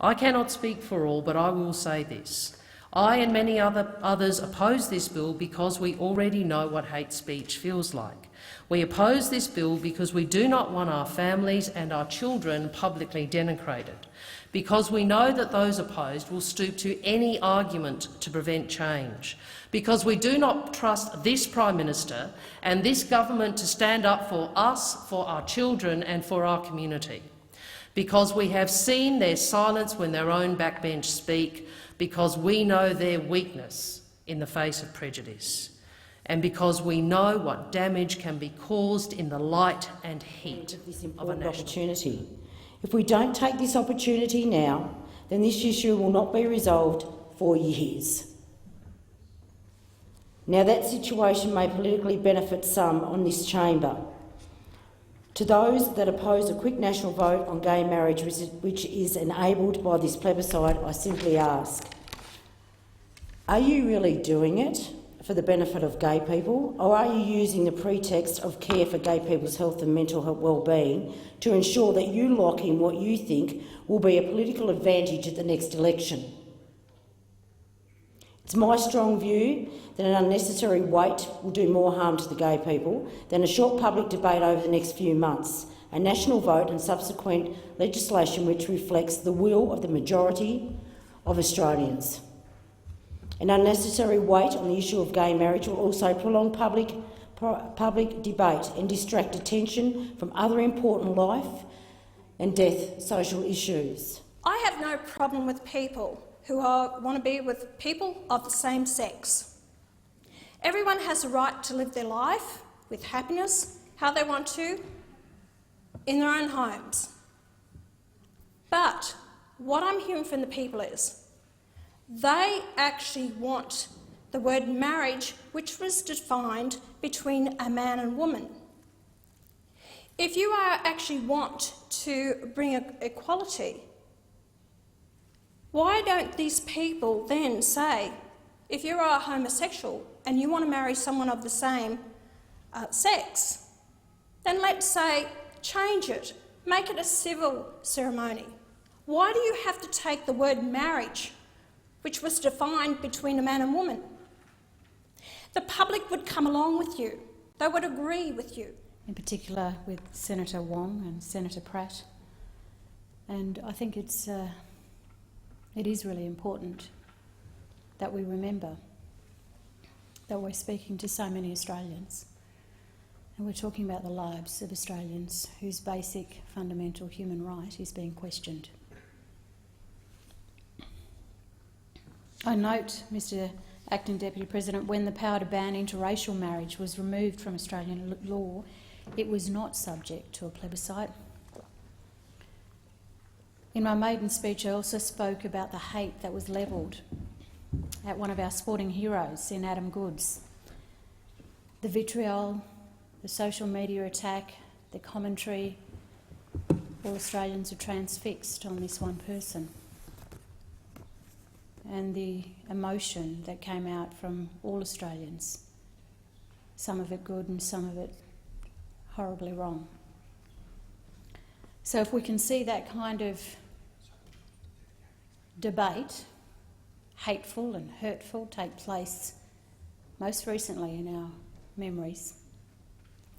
I cannot speak for all, but I will say this. I and many others oppose this bill because we already know what hate speech feels like. We oppose this bill because we do not want our families and our children publicly denigrated, because we know that those opposed will stoop to any argument to prevent change, because we do not trust this Prime Minister and this government to stand up for us, for our children and for our community, because we have seen their silence when their own backbench speak, because we know their weakness in the face of prejudice, and because we know what damage can be caused in the light and heat of this of a important national opportunity. If we don't take this opportunity now, then this issue will not be resolved for years. Now, that situation may politically benefit some on this chamber. To those that oppose a quick national vote on gay marriage, which is enabled by this plebiscite, I simply ask, are you really doing it for the benefit of gay people, or are you using the pretext of care for gay people's health and mental well-being to ensure that you lock in what you think will be a political advantage at the next election? It's my strong view that an unnecessary wait will do more harm to the gay people than a short public debate over the next few months, a national vote and subsequent legislation which reflects the will of the majority of Australians. An unnecessary wait on the issue of gay marriage will also prolong public debate and distract attention from other important life and death social issues. I have no problem with people who want to be with people of the same sex. Everyone has a right to live their life with happiness, how they want to, in their own homes. But what I'm hearing from the people is they actually want the word marriage, which was defined between a man and woman. If you actually want to bring equality, why don't these people then say, if you are a homosexual and you want to marry someone of the same sex, then let's say change it, make it a civil ceremony. Why do you have to take the word marriage, which was defined between a man and woman? The public would come along with you. They would agree with you. In particular with Senator Wong and Senator Pratt. And I think it is really important that we remember that we're speaking to so many Australians, and we're talking about the lives of Australians whose basic fundamental human right is being questioned. I note, Mr Acting Deputy President, when the power to ban interracial marriage was removed from Australian law, it was not subject to a plebiscite. In my maiden speech, I also spoke about the hate that was levelled at one of our sporting heroes in Adam Goodes. The vitriol, the social media attack, the commentary, all Australians are transfixed on this one person. And the emotion that came out from all Australians, some of it good and some of it horribly wrong. So if we can see that kind of debate, hateful and hurtful, take place most recently in our memories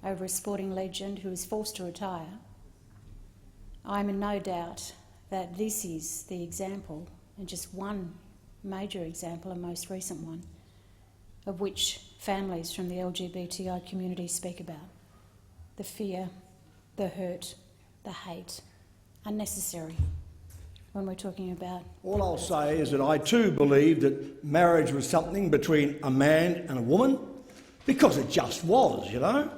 over a sporting legend who was forced to retire, I'm in no doubt that this is the example, and just one major example, a most recent one, of which families from the LGBTI community speak about. The fear, the hurt, the hate, unnecessary when we're talking about... All I'll say is that I too believe that marriage was something between a man and a woman, because it just was, you know.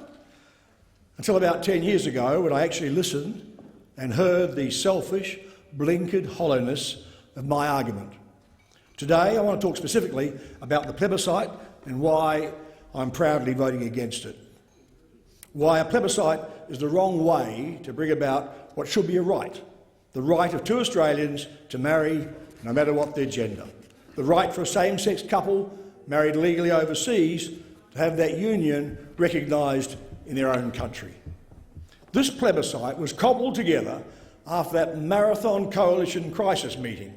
Until about 10 years ago, when I actually listened and heard the selfish, blinkered hollowness of my argument. Today I want to talk specifically about the plebiscite and why I'm proudly voting against it. Why a plebiscite is the wrong way to bring about what should be a right, the right of two Australians to marry no matter what their gender, the right for a same-sex couple married legally overseas to have that union recognised in their own country. This plebiscite was cobbled together after that Marathon Coalition crisis meeting.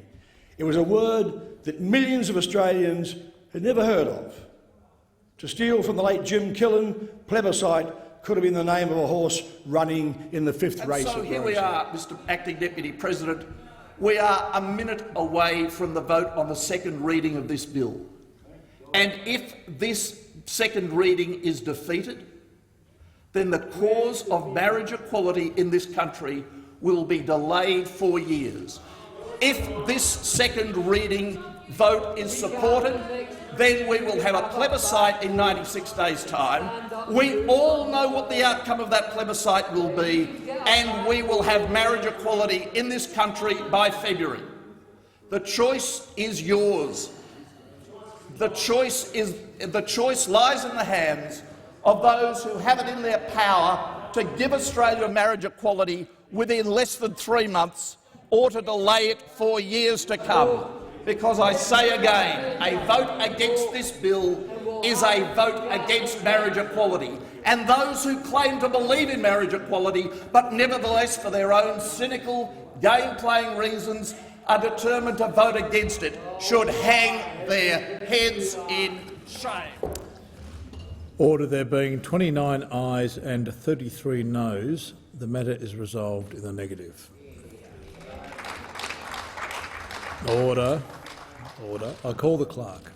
It was a word that millions of Australians had never heard of. To steal from the late Jim Killen, plebiscite could have been the name of a horse running in the fifth race. So here we are, Mr Acting Deputy President. We are a minute away from the vote on the second reading of this bill. And if this second reading is defeated, then the cause of marriage equality in this country will be delayed for years. If this second reading vote is supported, then we will have a plebiscite in 96 days' time. We all know what the outcome of that plebiscite will be, and we will have marriage equality in this country by February. The choice is yours. The choice lies in the hands of those who have it in their power to give Australia marriage equality within less than 3 months, or to delay it for years to come. Because I say again, a vote against this bill is a vote against marriage equality. And those who claim to believe in marriage equality, but nevertheless for their own cynical, game-playing reasons, are determined to vote against it, should hang their heads in shame. Order. There being 29 ayes and 33 noes, the matter is resolved in the negative. Order. Order. I call the clerk.